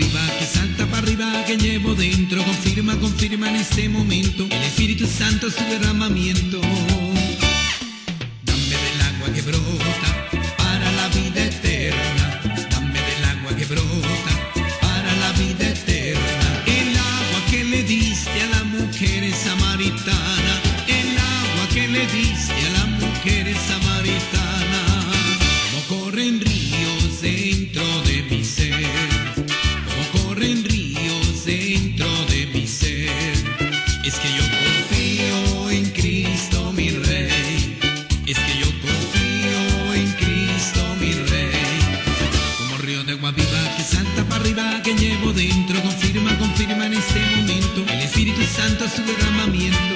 viva que salta para arriba, que llevo dentro. Confirma, confirma en este momento el Espíritu Santo su derramamiento. Dame del agua que brota para la vida eterna. Dame del agua que brota para la vida eterna. El agua que le diste a la mujer samaritana. El agua que le diste a la mujer samaritana. Como corren ríos dentro de mi ser. Como corren ríos dentro de mi ser. Es que yo confío en Cristo mi Rey. Es que yo confío en Cristo mi Rey. Como río de agua viva que salta para arriba, que llevo dentro. Confirma, confirma en este momento el Espíritu Santo su derramamiento.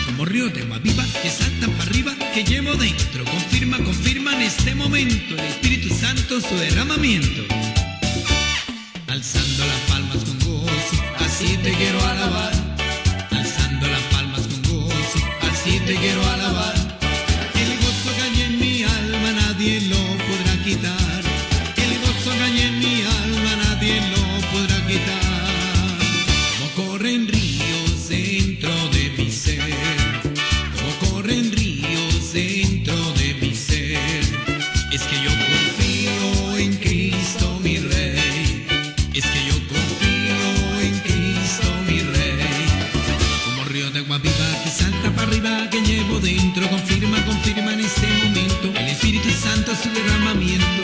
Como río de agua viva que salta para arriba, que llevo dentro. Confirma, confirma en este momento el Espíritu Santo su derramamiento. Alzando las palmas con gozo, así te quiero alabar. Alzando las palmas con gozo, así te quiero alabar. El gozo que hay en mi alma nadie lo podrá quitar. El gozo que hay en mi alma nadie lo podrá quitar. Como corren ríos dentro de mi ser. Como corren ríos dentro de mi ser. Es que yo confío en Cristo mi Rey. Es que yo confío en Cristo mi Rey. Como río de agua viva que salta para arriba, que llevo dentro. Confirma, confirma en este momento el Espíritu Santo su derramamiento.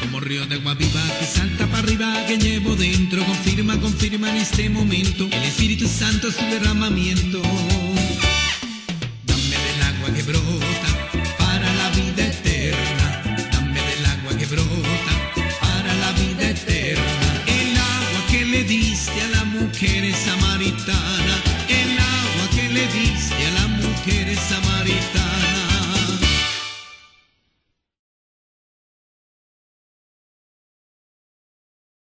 Como río de agua viva que salta para arriba, que llevo dentro. Confirma, confirma en este momento el Espíritu Santo su derramamiento. Dame del agua que brota para la vida eterna. Dame del agua que brota para la vida eterna. El agua que le diste a la mujer samaritana. El agua que le diste a la mujer samaritana.